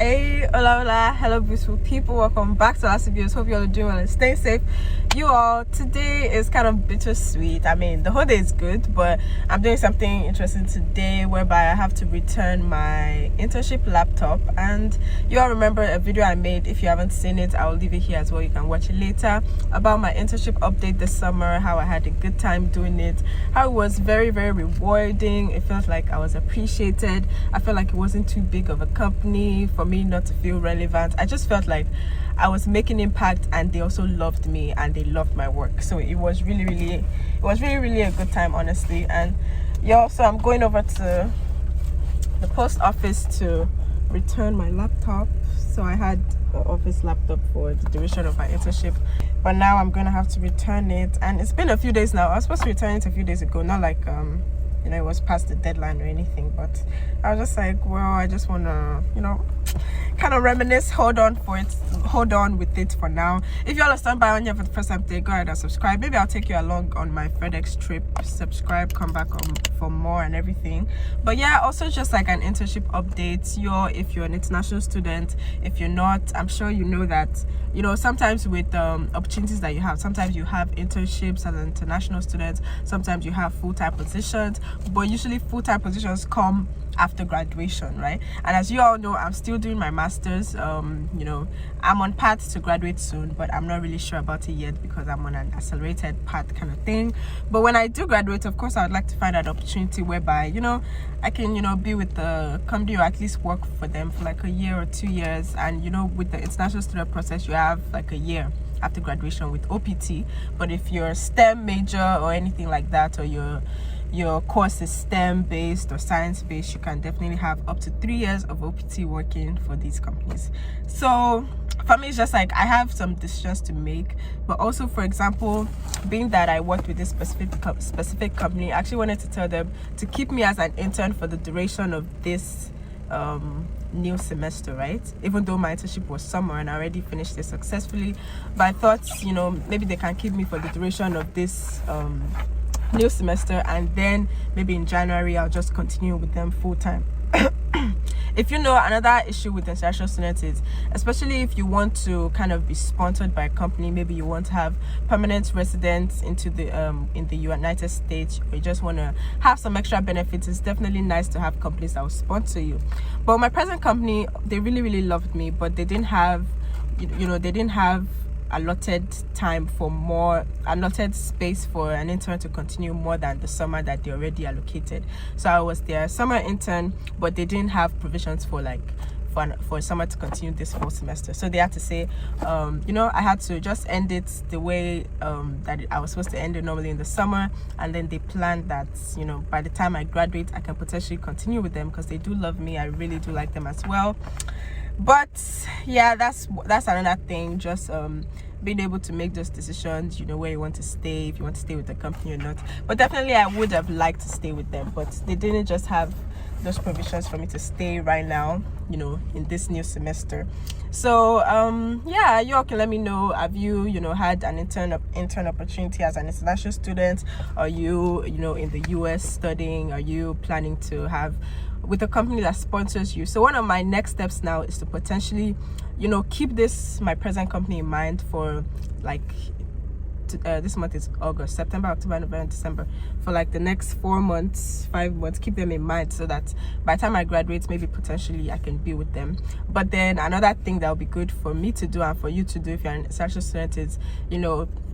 Hey, hola, hello beautiful people, welcome back to Last Videos. Hope you all are doing well and staying safe. You all, today is kind of bittersweet. I mean, the whole day is good, but I'm doing something interesting today whereby I have to return my internship laptop. And you all remember a video I made. If you haven't seen it, I'll leave it here as well, you can watch it later, about my internship update this summer, how I had a good time doing it, how it was very, very rewarding. It felt like I was appreciated. I felt like it wasn't too big of a company for me not to feel relevant. I just felt like I was making impact, and they also loved me and they loved my work. So it was really a good time, honestly. And yeah, so I'm going over to the post office to return my laptop. So I had an office laptop for the duration of my internship, but now I'm gonna have to return it. And it's been a few days now. I was supposed to return it a few days ago, not like it was past the deadline or anything, but I was just like, well, I just want to kind of reminisce, hold on with it for now. If you all are standing by on here for the first time today, go ahead and subscribe. Maybe I'll take you along on my FedEx trip. Subscribe, come back for more and everything. But yeah, also just like an internship update. If you're an international student, if you're not, I'm sure you know that sometimes with opportunities that you have, sometimes you have internships as an international student, sometimes you have full-time positions, but usually full-time positions come after graduation, right? And as you all know, I'm still doing my master's. I'm on path to graduate soon, but I'm not really sure about it yet because I'm on an accelerated path kind of thing. But when I do graduate, of course, I would like to find an opportunity whereby I can be with the company or at least work for them for like a year or 2 years. And with the international student process, you have like a year after graduation with OPT. But if you're a STEM major or anything like that, or your course is STEM based or science based, you can definitely have up to 3 years of OPT working for these companies. So for me, it's just like I have some decisions to make. But also, for example, being that I worked with this specific company, I actually wanted to tell them to keep me as an intern for the duration of this new semester, right? Even though my internship was summer and I already finished it successfully, but I thought maybe they can keep me for the duration of this new semester, and then maybe in January I'll just continue with them full-time. If another issue with international students is, especially if you want to kind of be sponsored by a company, maybe you want to have permanent residence in the United States, or you just want to have some extra benefits, it's definitely nice to have companies that will sponsor you. But my present company, they really loved me, but they didn't have allotted space for an intern to continue more than the summer that they already allocated. So I was their summer intern, but they didn't have provisions for summer to continue this full semester. So they had to say, I had to just end it the way that I was supposed to end it normally in the summer. And then they planned that, by the time I graduate, I can potentially continue with them because they do love me. I really do like them as well. But yeah, that's another thing, just being able to make those decisions, where you want to stay, if you want to stay with the company or not. But definitely I would have liked to stay with them, but they didn't just have those provisions for me to stay right now, in this new semester. So yeah, you all can let me know, have you had an intern opportunity as an international student? Are you in the US studying? Are you planning to have with a company that sponsors you? So one of my next steps now is to potentially keep my present company in mind for like this month is August, September, October, November, December, for like the next 5 months, keep them in mind, so that by the time I graduate, maybe potentially I can be with them. But then another thing that would be good for me to do and for you to do if you're an international student is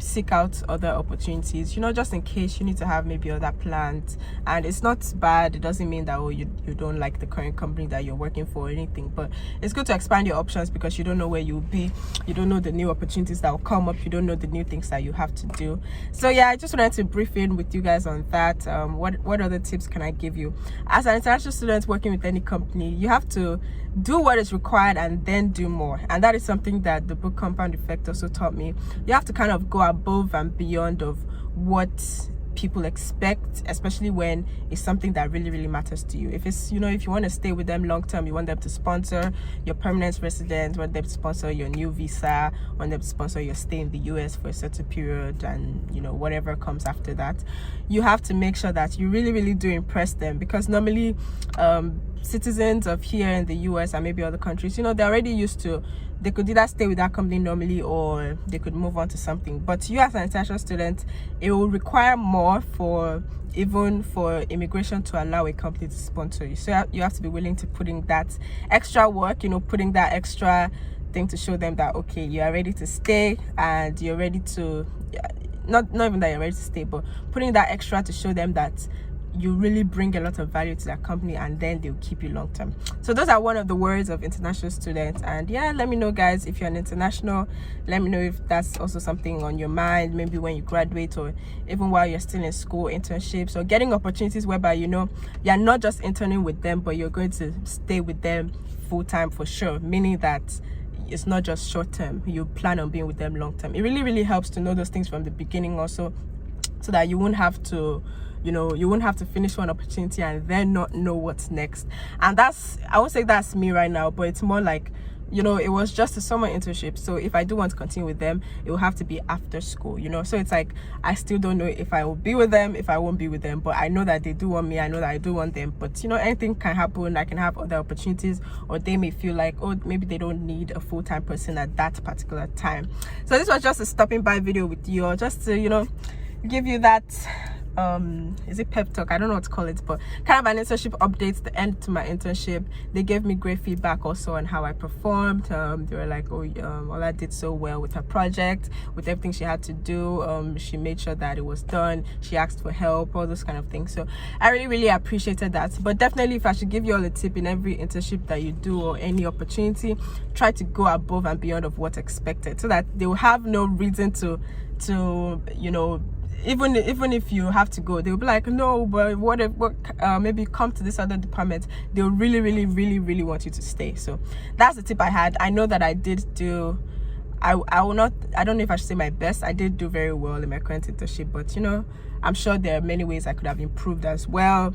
seek out other opportunities, just in case you need to have maybe other plans. And it's not bad, it doesn't mean that you don't like the current company that you're working for or anything, but it's good to expand your options because you don't know where you'll be, you don't know the new opportunities that will come up, you don't know the new things that you have to do. So yeah, I just wanted to brief in with you guys on that. What other tips can I give you? As an international student working with any company, you have to do what is required and then do more. And that is something that the book Compound Effect also taught me. You have to kind of go above and beyond of what people expect, especially when it's something that really matters to you. If it's if you want to stay with them long term, you want them to sponsor your permanent residence, want them to sponsor your new visa, want them to sponsor your stay in the US for a certain period, and whatever comes after that, you have to make sure that you really do impress them. Because normally citizens of here in the US and maybe other countries, they're already used to, they could either stay with that company normally or they could move on to something. But you as an international student, it will require more even for immigration to allow a company to sponsor you. So you have to be willing to put in that extra work, putting that extra thing to show them that, okay, you are ready to stay and you're ready to, not even that you're ready to stay, but putting that extra to show them that you really bring a lot of value to that company, and then they'll keep you long term. So those are one of the words of international students. And yeah, let me know, guys, if you're an international, let me know if that's also something on your mind, maybe when you graduate or even while you're still in school, internships or getting opportunities whereby you're not just interning with them, but you're going to stay with them full time for sure, meaning that it's not just short term, you plan on being with them long term. It really helps to know those things from the beginning also, so that you won't have to finish one opportunity and then not know what's next. And I won't say that's me right now, but it's more like, it was just a summer internship. So if I do want to continue with them, it will have to be after school, so it's like I still don't know if I will be with them, if I won't be with them, but I know that they do want me, I know that I do want them. But anything can happen. I can have other opportunities, or they may feel like, oh, maybe they don't need a full-time person at that particular time. So this was just a stopping by video with you, or just to give you that is it pep talk, I don't know what to call it, but kind of an internship update, the end to my internship. They gave me great feedback also on how I performed. They were like, oh, Ola did so well with her project, with everything she had to do. She made sure that it was done, she asked for help, all those kind of things. So I really appreciated that. But definitely, if I should give you all a tip, in every internship that you do or any opportunity, try to go above and beyond of what's expected, so that they will have no reason to even if you have to go, they'll be like, no, but what if maybe come to this other department. They'll really want you to stay. So that's the tip I had. I know that I did do, I don't know if I should say my best. I did do very well in my current internship, but I'm sure there are many ways I could have improved as well.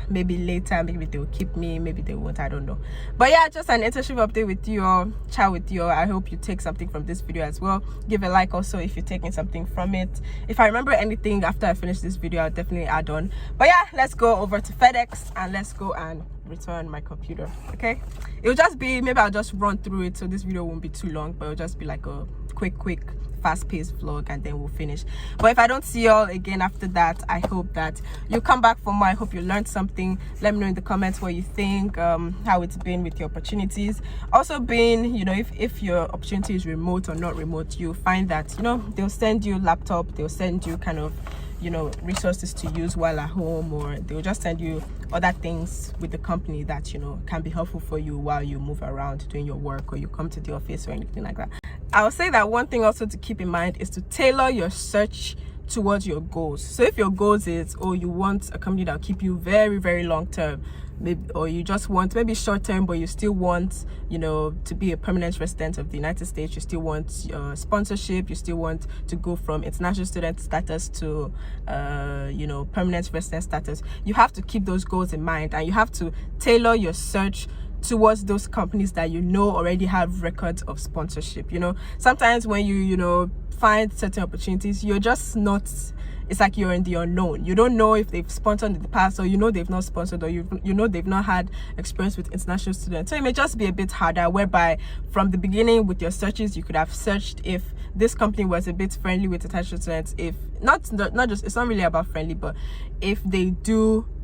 Maybe later, maybe they'll keep me, maybe they won't, I don't know. But yeah, just an internship update with you all, chat with you all. I hope you take something from this video as well. Give a like also if you're taking something from it. If I remember anything after I finish this video, I'll definitely add on. But yeah, let's go over to FedEx and let's go and return my computer. Okay, it'll just be, maybe I'll just run through it, so this video won't be too long, but it'll just be like a quick fast-paced vlog, and then we'll finish. But if I don't see y'all again after that, I hope that you come back for more. I hope you learned something. Let me know in the comments what you think, how it's been with your opportunities. Also been, if your opportunity is remote or not remote, you find that they'll send you laptop, they'll send you kind of resources to use while at home, or they'll just send you other things with the company that can be helpful for you while you move around doing your work, or you come to the office or anything like that. I would say that one thing also to keep in mind is to tailor your search towards your goals. So if your goals is, you want a company that will keep you very long term, maybe, or you just want maybe short term, but you still want to be a permanent resident of the United States, you still want sponsorship, you still want to go from international student status to permanent resident status, you have to keep those goals in mind, and you have to tailor your search towards those companies that already have records of sponsorship. Sometimes when you find certain opportunities, you're just not, it's like you're in the unknown. You don't know if they've sponsored in the past, or they've not sponsored, or they've not had experience with international students. So it may just be a bit harder, whereby from the beginning with your searches, you could have searched if this company was a bit friendly with international students, if not just, it's not really about friendly, but if they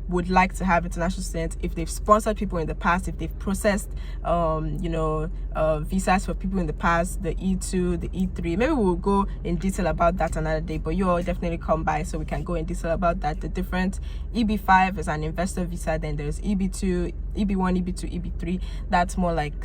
would like to have international students, if they've sponsored people in the past, if they've processed visas for people in the past, the E2, the E3. Maybe we'll go in detail about that another day, but you all definitely come by so we can go in detail about that. The different EB5 is an investor visa, then there's EB2, EB1, EB2, EB3. That's more like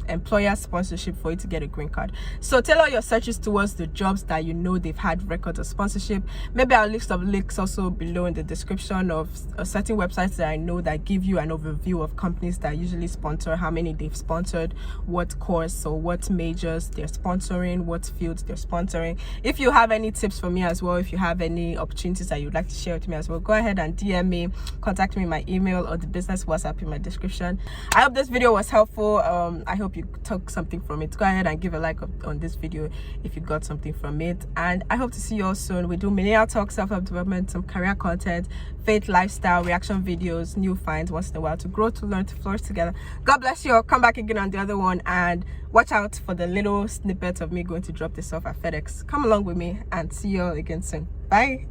employer sponsorship for you to get a green card. So tailor your searches towards the jobs that they've had records of sponsorship. Maybe I'll list of links also below in the description of certain websites that I know that give you an overview of companies that usually sponsor, how many they've sponsored, what course or what majors they're sponsoring, what fields they're sponsoring. If you have any tips for me as well, if you have any opportunities that you'd like to share with me as well, go ahead and DM me, contact me, my email or the business WhatsApp in my description. I hope this video was helpful. I hope hope you took something from it. Go ahead and give a like on this video if you got something from it, and I hope to see you all soon. We do millennial talk, self-help development, some career content, faith, lifestyle, reaction videos, new finds once in a while, to grow, to learn, to flourish together. God bless you all. Come back again on the other one, and watch out for the little snippet of me going to drop this off at FedEx. Come along with me, and see you all again soon. Bye.